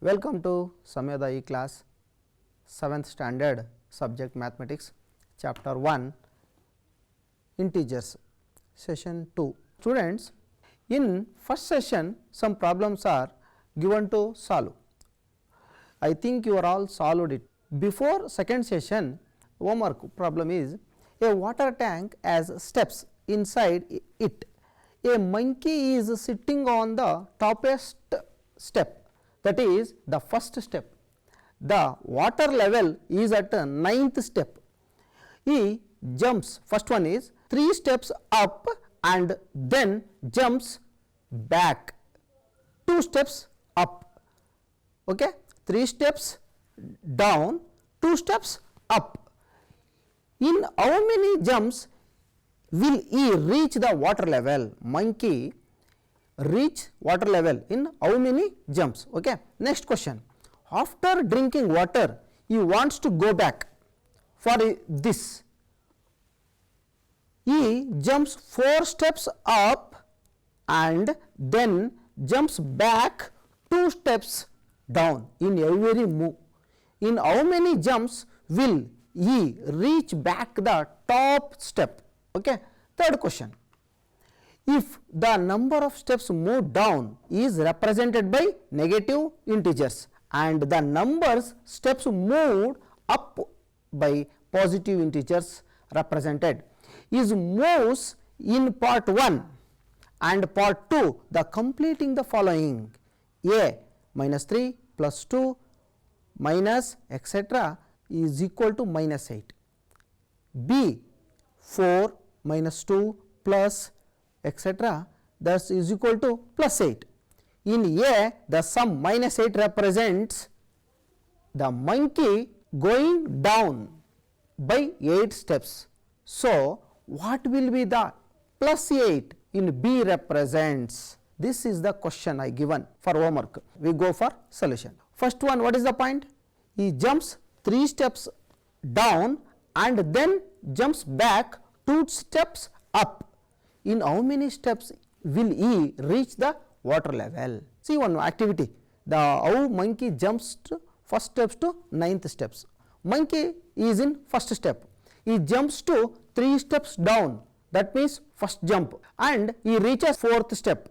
Welcome to Samyada E-class 7th standard subject mathematics chapter 1 integers session 2. Students, in first session some problems are given to solve. I think you are all solved it. Before second session homework problem is a water tank has steps inside it. A monkey is sitting on the topest step, that is the first step. The water level is at 9th step. He jumps, first one is 3 steps up and then jumps back 2 steps up, okay? 3 steps down, 2 steps up. In how many jumps will he reach the water level? Monkey reach water level in how many jumps? Okay. Next question, after drinking water he wants to go back. For this he jumps 4 steps up and then jumps back 2 steps down in every move. In how many jumps will he reach back the top step? Okay. Third question, if the number of steps moved down is represented by negative integers and the numbers steps moved up by positive integers represented, is moves in part 1 and part 2 the completing the following: a minus 3 plus 2 minus etc. is equal to minus 8, b 4 minus 2 plus etc. that is equal to plus 8. In a, the sum minus 8 represents the monkey going down by 8 steps. So, what will be the plus 8 in B represents? This is the question I given for homework. We go for solution. First one, what is the point? He jumps 3 steps down and then jumps back 2 steps up. In how many steps will he reach the water level? See one activity, the how monkey jumps to first steps to 9th steps. Monkey is in first step, he jumps to 3 steps down, that means first jump, and he reaches 4th step.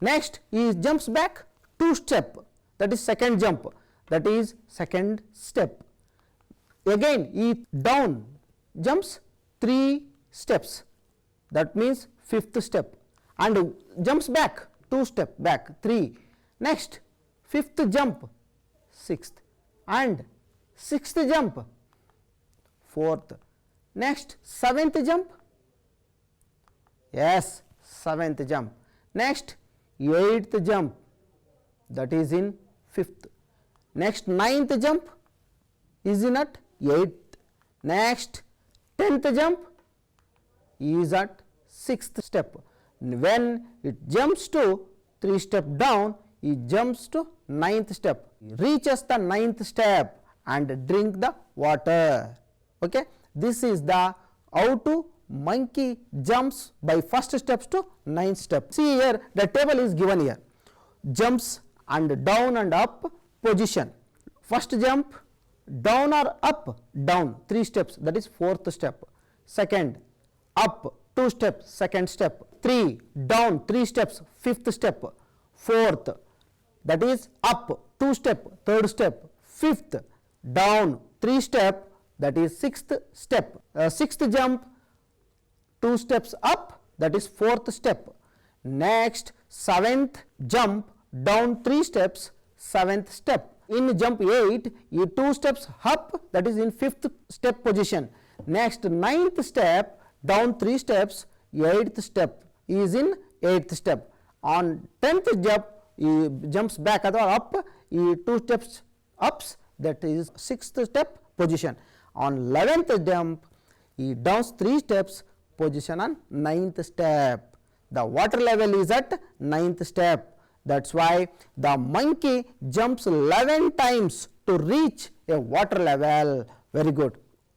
Next he jumps back 2 step, that is second jump, that is second step. Again he down jumps 3 steps, that means 5th step, and jumps back 2 step back 3. Next 5th jump 6th and 6th jump 4th. Next 7th jump, yes 7th jump. Next 8th jump, that is in 5th. Next 9th jump is in at 8th. Next 10th jump is at 6th step. When it jumps to 3 step down, it jumps to 9th step, reaches the 9th step and drink the water. Okay. This is the how to monkey jumps by first steps to 9th step. See here the table is given here, jumps and down and up position. First jump down or up, down 3 steps, that is 4th step. Second up 2 steps, second step. 3 down 3 steps, 5th step. 4th, that is up 2 step, 3rd step. 5th down 3 step, that is 6th step. 6th jump 2 steps up, that is 4th step. Next 7th jump down 3 steps, 7th step. In jump 8 you 2 steps up, that is in 5th step position. Next 9th step down 3 steps, 8th step is in 8th step. On 10th jump he jumps back or up, he 2 steps ups, that is 6th step position. On 11th jump he downs 3 steps, position on 9th step. The water level is at 9th step. That is why the monkey jumps 11 times to reach a water level. Very good.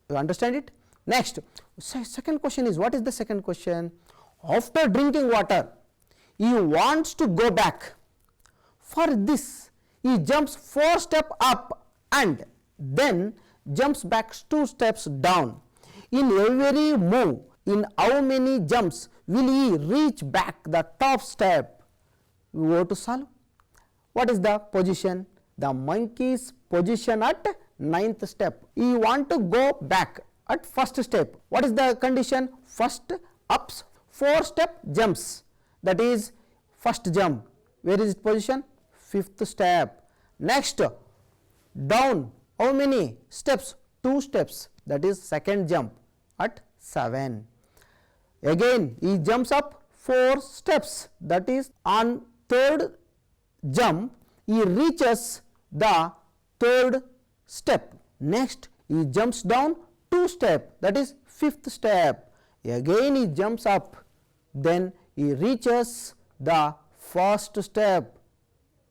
You understand it? Next, second question is, what is the second question? After drinking water, he wants to go back. For this, he jumps 4 steps up and then jumps back 2 steps down. In every move, in how many jumps will he reach back the top step? We go to solve. What is the position? The monkey's position at 9th step. He want to go back at first step. What is the condition? First ups 4 step jumps. That is first jump. Where is its position? 5th step. Next down, how many steps? 2 steps. That is second jump at 7. Again he jumps up 4 steps. That is on third jump he reaches the third step. Next he jumps down 2 steps. That is 5th step. Again he jumps up. Then he reaches the first step.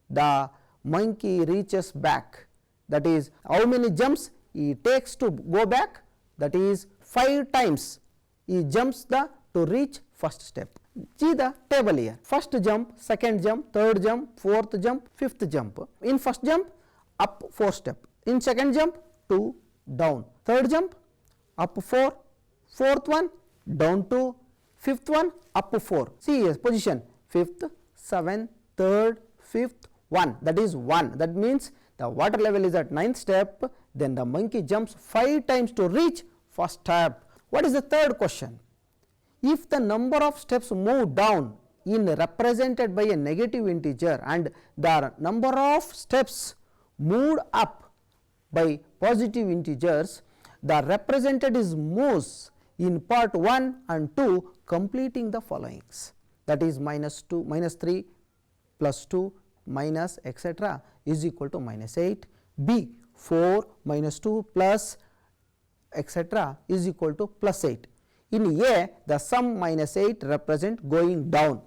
The monkey reaches back. That is how many jumps he takes to go back? That is 5 times he jumps to reach first step. See the table here. First jump, second jump, third jump, fourth jump, fifth jump. In first jump up 4 step. In second jump 2 down. Third jump up 4. Fourth one down 2. Fifth one up 4. See here position 5th, 7th, 3rd, 5th, 1. That is 1. That means the water level is at 9th step. Then the monkey jumps 5 times to reach first step. What is the third question? If the number of steps move down in represented by a negative integer and the number of steps moved up by positive integers, the represented is moves in part 1 and 2 completing the followings. That is minus 2, minus 3, plus 2, minus etc. is equal to minus 8. B 4 minus 2 plus etc. is equal to plus 8. In A, the sum minus 8 represent going down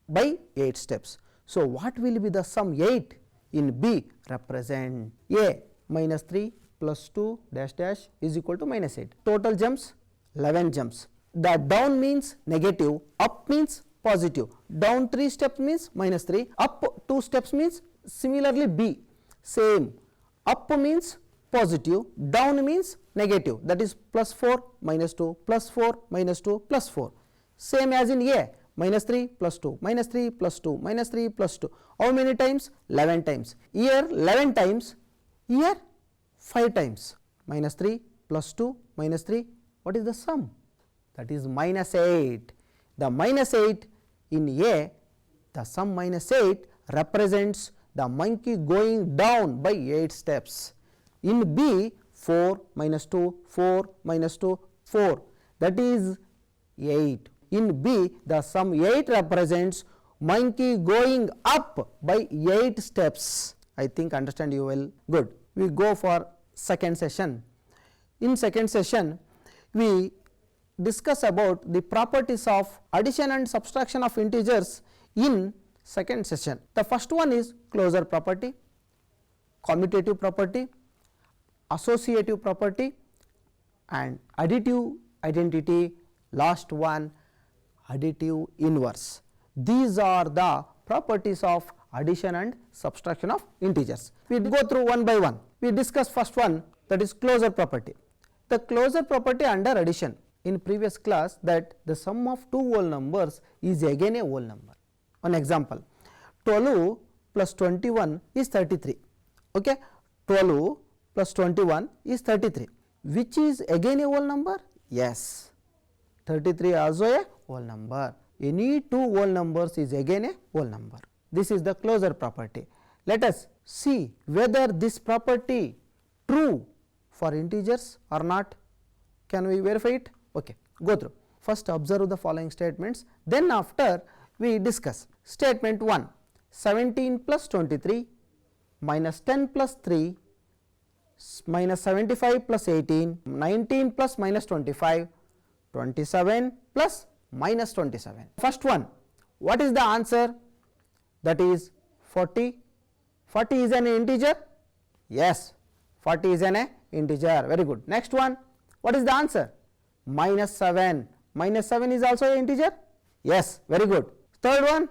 by 8 steps. So, what will be the sum 8? In B, represent A minus 3 plus 2 dash dash is equal to minus 8. Total jumps 11 jumps. The down means negative, up means positive. Down 3 steps means minus 3, up 2 steps means similarly B. Same, up means positive, down means negative, that is plus 4 minus 2 plus 4 minus 2 plus 4. Same as in A, minus 3 plus 2 minus 3 plus 2 minus 3 plus 2. How many times? 11 times. Here 11 times, here 5 times. Minus 3 plus 2 minus 3, what is the sum? That is minus 8. The minus 8 in A, the sum minus 8 represents the monkey going down by 8 steps. In B, 4 minus 2, 4 minus 2, 4, that is 8. In B, the sum 8 represents monkey going up by 8 steps. I think understand you well. Good. We go for second session. In second session, we discuss about the properties of addition and subtraction of integers in second session. The first one is closure property, commutative property, associative property and additive identity. Last one, additive inverse. These are the properties of addition and subtraction of integers. We go through one by one. We discuss first one, that is closure property. The closure property under addition, in previous class, that the sum of two whole numbers is again a whole number. One example, 12 plus 21 is 33. Okay, 12 plus 21 is 33, which is again a whole number? Yes, 33 also a whole number. Any two whole numbers is again a whole number. This is the closure property. Let us see whether this property true for integers or not. Can we verify it? Okay, go through. First observe the following statements, then after we discuss. Statement 1, 17 plus 23 minus 10 plus 3 minus 75 plus 18, 19 plus minus 25, 27 plus minus 27. First one, what is the answer? That is 40. 40 is an integer? Yes, 40 is an integer. Very good. Next one, what is the answer? Minus 7. Minus 7 is also an integer? Yes, very good. Third one,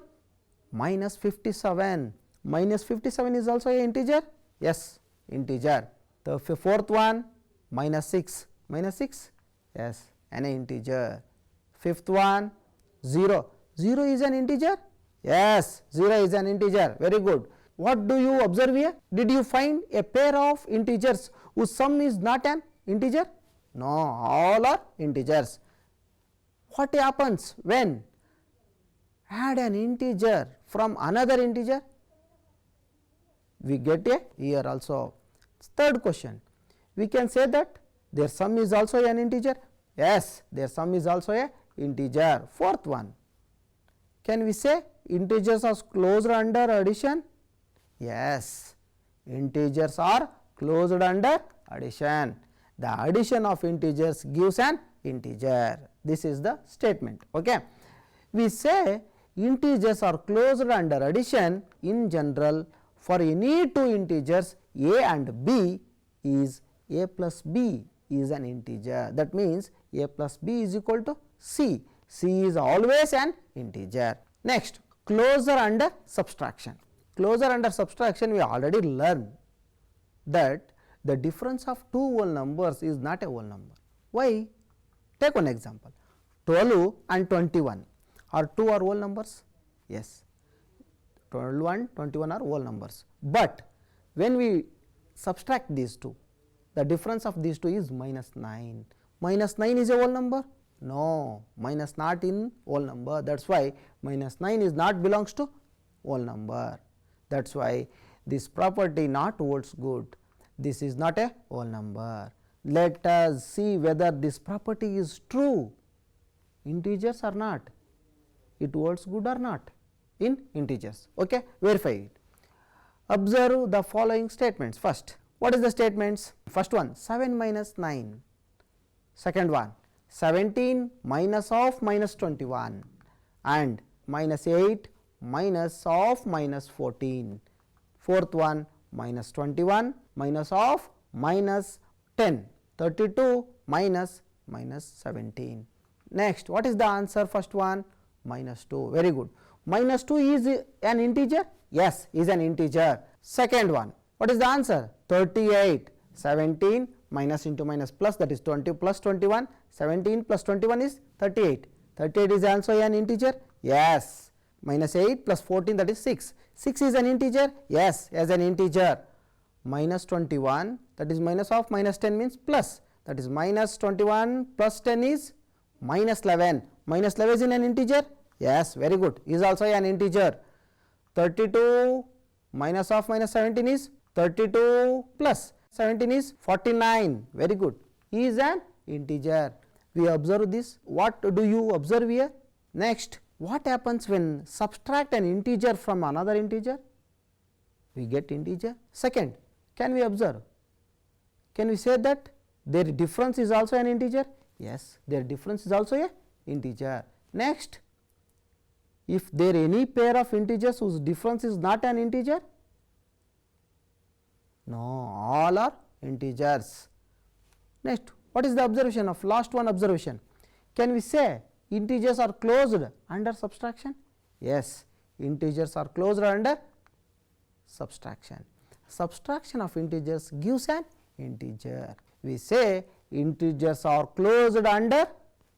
minus 57. minus 57 is also a integer? Yes, integer. The fourth one, minus 6, minus 6, yes, an integer. Fifth one, 0, 0 is an integer? Yes, 0 is an integer, very good. What do you observe here? Did you find a pair of integers whose sum is not an integer? No, all are integers. What happens when add an integer from another integer? We get a here also. Third question, we can say that their sum is also an integer? Yes, their sum is also a integer. Fourth one, can we say integers are closed under addition? Yes, integers are closed under addition. The addition of integers gives an integer. This is the statement. Okay. We say integers are closed under addition in general for any two integers a and b is a plus b is an integer. That means a plus b is equal to c. C is always an integer. Next, closure under subtraction. Closure under subtraction we already learned that the difference of two whole numbers is not a whole number. Why? Take one example, 12 and 21 are two are whole numbers? Yes, 12 and 21 are whole numbers, but when we subtract these two, the difference of these two is minus 9. Minus 9 is a whole number? No, minus not in whole number. That is why minus 9 is not belongs to whole number. That is why this property not holds good. This is not a whole number. Let us see whether this property is true, integers or not, it holds good or not in integers. Okay, verify it. Observe the following statements. First, what is the statements? First one, 7 minus 9. Second one, 17 minus of minus 21 and minus 8 minus of minus 14. Fourth one, minus 21 minus of minus 10, 32 minus minus 17. Next, what is the answer? First one, minus 2. Very good. Minus 2 is an integer? Yes, is an integer. Second one, what is the answer? 38. 17 minus into minus plus, that is 20 plus 21. 17 plus 21 is 38. 38 is also an integer? Yes. Minus 8 plus 14, that is 6. 6 is an integer? Yes, as an integer. Minus 21, that is minus of minus 10 means plus, that is minus 21 plus 10 is minus 11. Minus 11 is in an integer? Yes, very good, is also an integer. 32 minus of minus 17 is 32 plus 17 is 49. Very good, is an integer. We observe this. What do you observe here? Next, what happens when subtract an integer from another integer? We get integer. Second, can we observe? Can we say that their difference is also an integer? Yes, their difference is also a integer. Next, if there any pair of integers whose difference is not an integer? No, all are integers. Next, what is the observation of last one observation? Can we say integers are closed under subtraction? Yes, integers are closed under subtraction. Subtraction of integers gives an integer. We say integers are closed under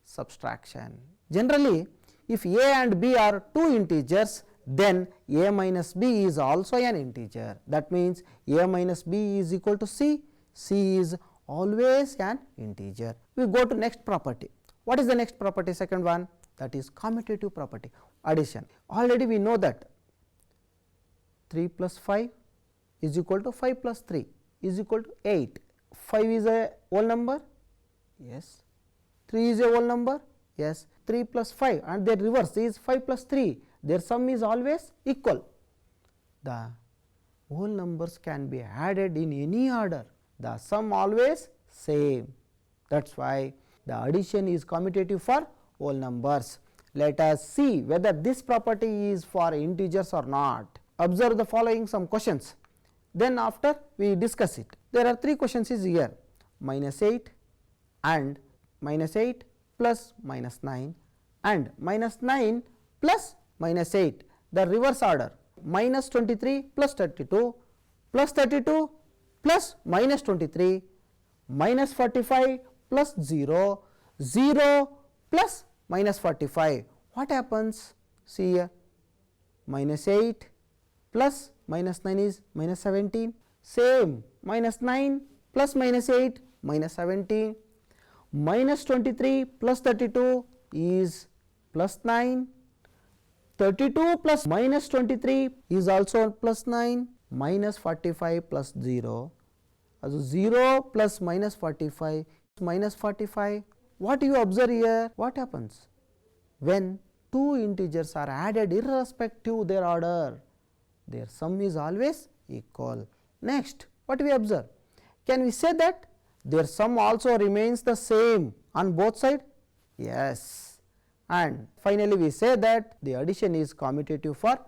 subtraction. Generally, if a and b are two integers, then a minus b is also an integer. That means a minus b is equal to c. C is always an integer. We go to next property. What is the next property? Second one, that is commutative property, addition. Already we know that 3 plus 5 is equal to 5 plus 3 is equal to 8. 5 is a whole number? Yes. 3 is a whole number? Yes. 3 plus 5 and their reverse is 5 plus 3. Their sum is always equal. The whole numbers can be added in any order. The sum always same. That is why the addition is commutative for whole numbers. Let us see whether this property is for integers or not. Observe the following some questions. Then after we discuss it. There are three questions is here, minus 8 and minus 8 plus minus 9 and minus 9 plus minus 8, the reverse order. minus 23 plus 32 plus 32 plus minus 23 minus 45 plus 0, 0 plus minus 45. What happens? See here, minus 8 plus minus 9 is minus 17, same minus 9 plus minus 8 minus 17, minus 23 plus 32 is plus 9, 32 plus minus 23 is also plus 9, minus 45 plus 0, also 0 plus minus 45 minus 45. What you observe here? What happens? When two integers are added irrespective their order, their sum is always equal. Next, what we observe? Can we say that their sum also remains the same on both sides? Yes. And finally, we say that the addition is commutative for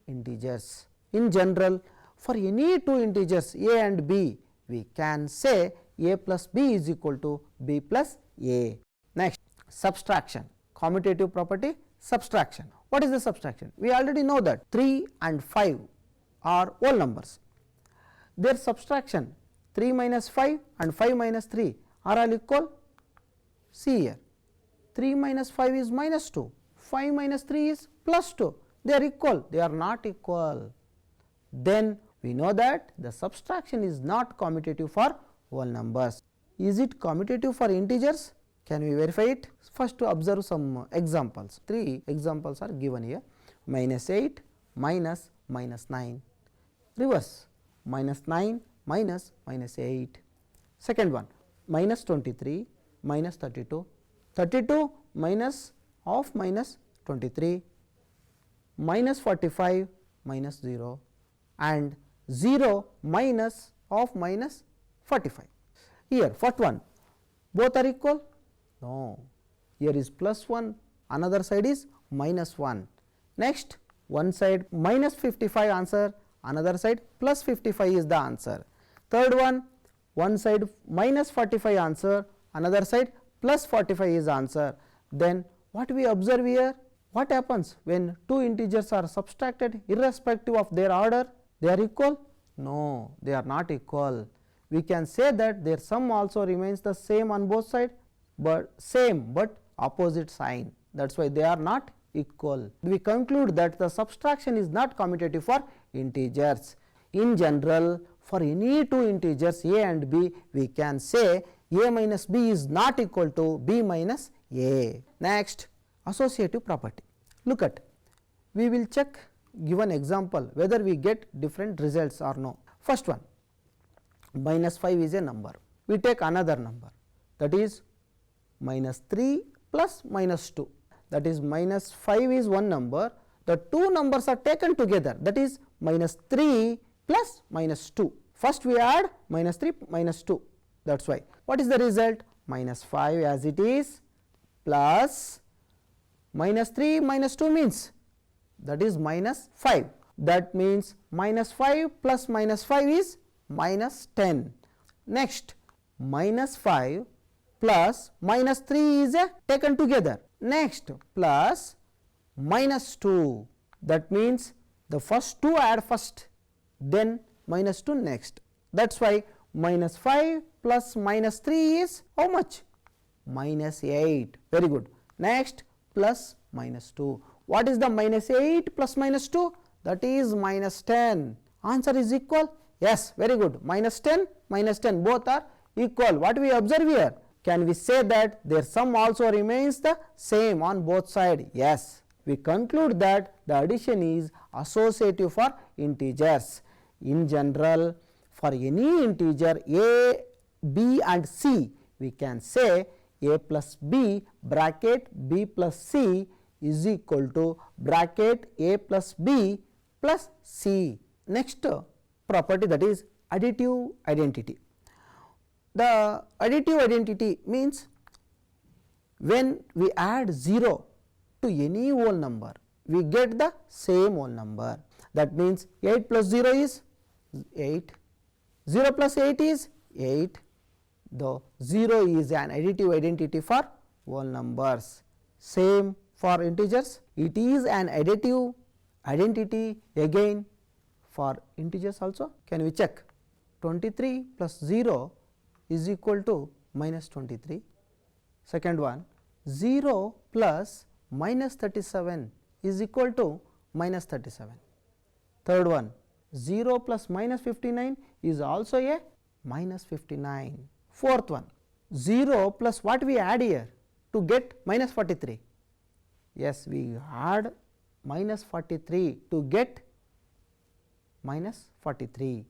integers. In general, for any two integers a and b, we can say a plus b is equal to b plus a. Next, subtraction, commutative property subtraction. What is the subtraction? We already know that 3 and 5 are whole numbers. Their subtraction 3 minus 5 and 5 minus 3 are all equal. See here, 3 minus 5 is minus 2, 5 minus 3 is plus 2, they are equal, they are not equal. Then we know that the subtraction is not commutative for whole numbers. Is it commutative for integers? Can we verify it? First, to observe some examples. 3 examples are given here: minus 8 minus minus 9, reverse, minus 9 minus minus 8. Second one, minus 23 minus 32, 32 minus of minus 23, minus 45 minus 0, and 0 minus of minus 45. Here first one, both are equal? No, here is plus 1, another side is minus 1. Next, one side minus 55 answer, another side plus 55 is the answer. Third one side minus 45 answer, another side plus 45 is answer. Then what we observe here? What happens when two integers are subtracted irrespective of their order? They are equal? No, they are not equal. We can say that their sum also remains the same on both sides, but same but opposite sign. That is why they are not equal. We conclude that the subtraction is not commutative for integers. In general, for any two integers a and b, we can say a minus b is not equal to b minus a. Next, associative property. Look at, we will check given example whether we get different results or no. First one, minus 5 is a number. We take another number, that is minus 3 plus minus 2, that is minus 5 is one number, the two numbers are taken together, that is minus 3 plus minus 2. First we add minus 3 minus 2, that is why. What is the result? Minus 5 as it is plus minus 3 minus 2 means that is minus 5, that means minus 5 plus minus 5 is minus 10. Next, minus 5 plus minus 3 is taken together. Next, plus minus 2, that means the first two add first, then minus 2 next. That is why minus 5 plus minus 3 is how much? Minus 8. Very good. Next, plus minus 2. What is the minus 8 plus minus 2? That is minus 10. Answer is equal? Yes, very good. Minus 10, minus 10, both are equal. What we observe here? Can we say that their sum also remains the same on both sides? Yes. We conclude that the addition is associative for integers. In general, for any integer a, b and c, we can say a plus b bracket b plus c is equal to bracket a plus b plus c. Next property, that is additive identity. The additive identity means when we add 0 to any whole number, we get the same whole number. That means 8 plus 0 is 8, 0 plus 8 is 8. The 0 is an additive identity for whole numbers. Same for integers, it is an additive identity again for integers also. Can we check? 23 plus 0 is equal to minus 23. Second one, 0 plus minus 37 is equal to minus 37. Third one, 0 plus minus 59 is also a minus 59. Fourth one, 0 plus what we add here to get minus 43? Yes, we add minus 43 to get minus 43.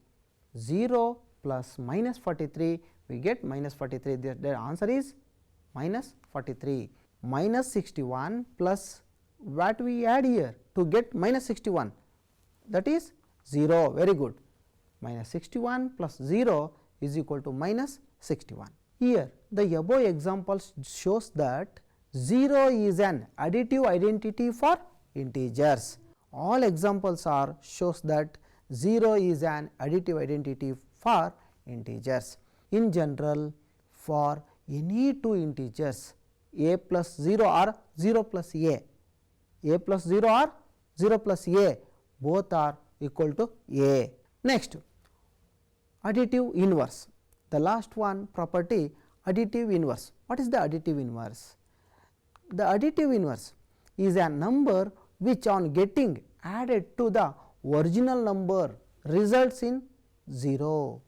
0 plus minus 43 we get minus 43. The answer is minus 43. Minus 61 plus what we add here to get minus 61, that is 0. Very good. Minus 61 plus 0 is equal to minus 61. Here the above example shows that 0 is an additive identity for integers. All examples are shows that 0 is an additive identity for integers. In general, for any two integers a plus 0 or 0 plus a plus 0 or 0 plus a, both are equal to a. Next, additive inverse. The last one property, additive inverse. What is the additive inverse? The additive inverse is a number which on getting added to the original number results in 0.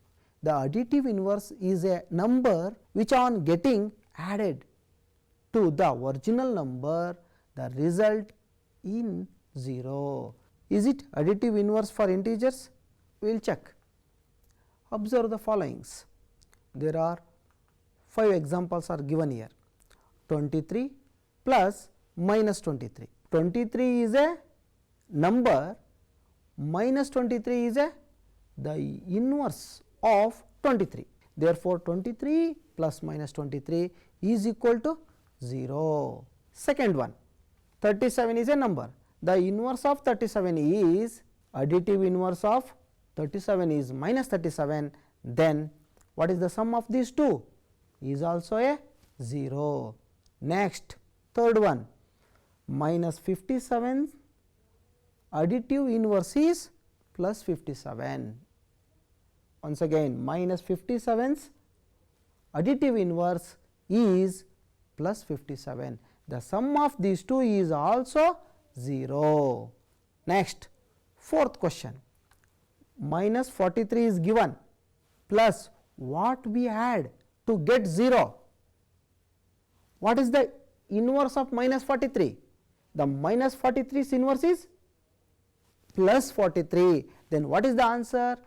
The additive inverse is a number which on getting added to the original number the result in 0. Is it additive inverse for integers? We will check. Observe the followings. There are 5 examples are given here. 23 plus minus 23. 23 is a number, minus 23 is the inverse of 23. Therefore, 23 plus minus 23 is equal to 0. Second one, 37 is a number. The inverse of 37 is additive inverse of 37 is minus 37. Then what is the sum of these two? Is also a 0. Next, third one, minus 57 additive inverse is plus 57. Once again, minus 57's additive inverse is plus 57. The sum of these two is also 0. Next, fourth question, minus 43 is given plus what we add to get 0. What is the inverse of minus 43? The minus 43's inverse is plus 43. Then what is the answer?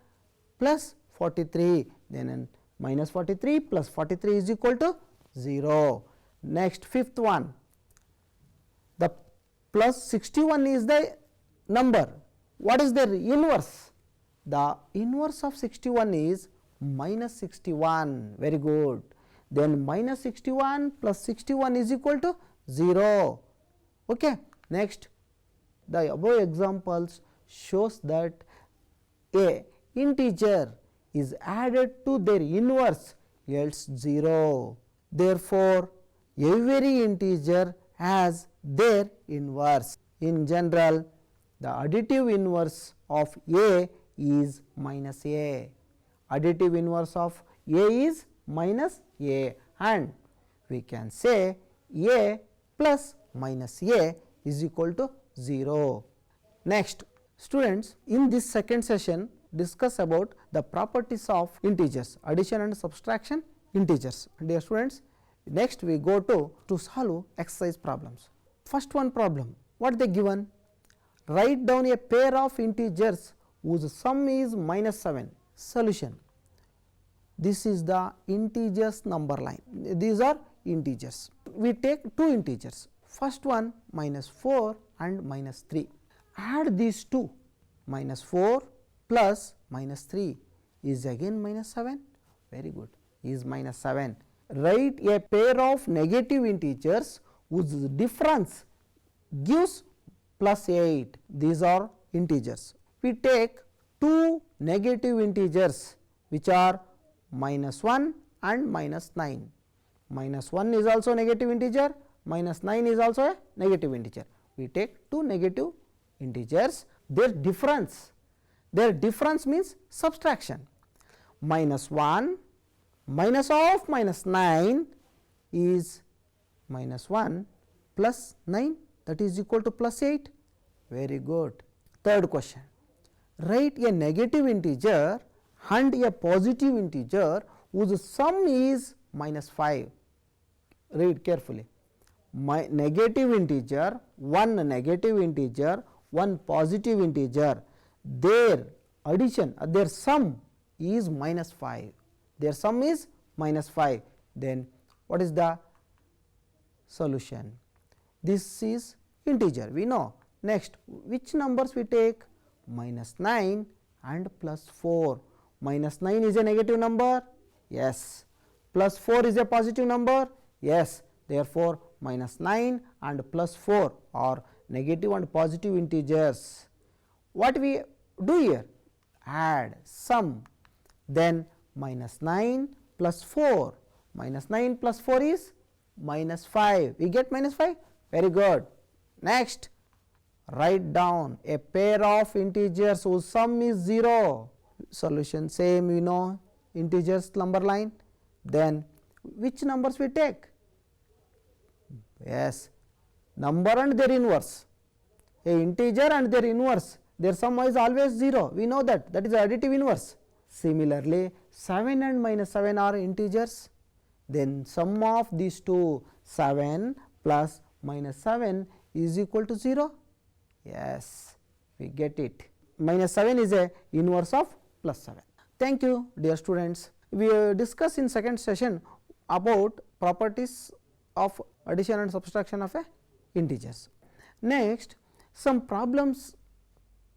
Plus 43. Then minus 43 plus 43 is equal to 0. Next, fifth one, the plus 61 is the number. What is their inverse? The inverse of 61 is minus 61. Very good. Then minus 61 plus 61 is equal to 0. Okay. Next, the above examples shows that a integer is added to their inverse else 0. Therefore, every integer has their inverse. In general, the additive inverse of a is minus a. Additive inverse of a is minus a, and we can say a plus minus a is equal to 0. Next, students, in this second session discuss about the properties of integers, addition and subtraction integers. Dear students, next we go to solve exercise problems. First one problem, what they given? Write down a pair of integers whose sum is minus 7. Solution. This is the integers number line. These are integers. We take two integers. First one minus 4 and minus 3. Add these two. Minus 4 plus minus 3 is again minus 7. Very good. Is minus 7. Write a pair of negative integers whose difference gives plus 8. These are integers. We take two negative integers which are minus 1 and minus 9. Minus 1 is also negative integer, minus 9 is also a negative integer. We take two negative integers, their difference means subtraction. Minus 1 minus of minus 9 is minus 1 plus 9, that is equal to plus 8. Very good. Third question, write a negative integer and a positive integer whose sum is minus 5. Read carefully. My negative integer, one negative integer, one positive integer, their addition, their sum is minus 5. Their sum is minus 5. Then what is the solution? This is integer, we know. Next, which numbers we take? Minus 9 and plus 4. Minus 9 is a negative number? Yes. Plus 4 is a positive number? Yes. Therefore, minus 9 and plus 4 are negative and positive integers. What we do here? Add, sum. Then minus 9 plus 4. Minus 9 plus 4 is minus 5. We get minus 5? Very good. Next, write down a pair of integers whose sum is 0. Solution same, you know, integers number line. Then which numbers we take? Yes, number and their inverse. A integer and their inverse, their sum is always 0. We know that, that is additive inverse. Similarly, 7 and minus 7 are integers. Then sum of these two, 7 plus minus 7 is equal to 0. Yes, we get it. Minus 7 is a inverse of plus 7. Thank you, dear students. We discuss in second session about properties of addition and subtraction of a integers. Next, some problems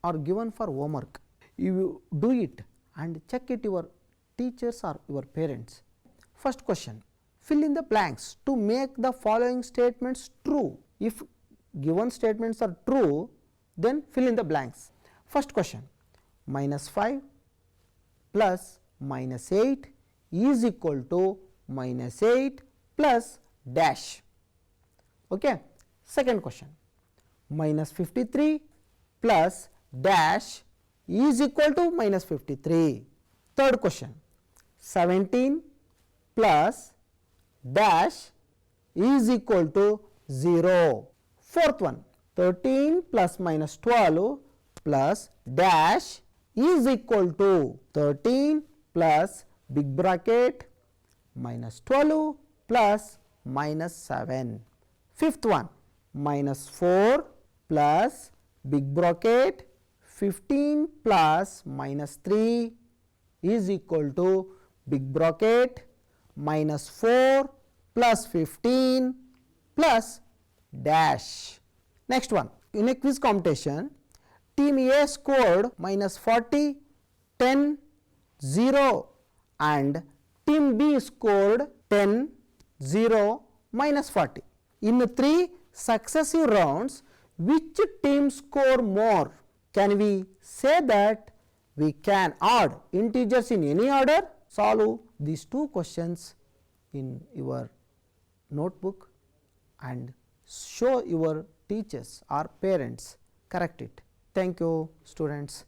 are given for homework. You do it and check it your teachers or your parents. First question, fill in the blanks to make the following statements true. If given statements are true, then fill in the blanks. First question, minus 5 plus minus 8 is equal to minus 8 plus dash. Okay. Second question, minus 53 plus dash is equal to minus 53. Third question, 17 plus dash is equal to 0. Fourth one, 13 plus minus 12 plus dash is equal to 13 plus big bracket minus 12 plus minus 7. Fifth one, minus 4 plus big bracket 15 plus minus 3 is equal to big bracket minus 4 plus 15 plus dash. Next one, in a quiz competition, team A scored minus 40, 10, 0 and team B scored 10, 0, minus 40. In 3 successive rounds, which team score more? Can we say that we can add integers in any order? Solve these two questions in your notebook and show your teachers or parents. Correct it. Thank you, students.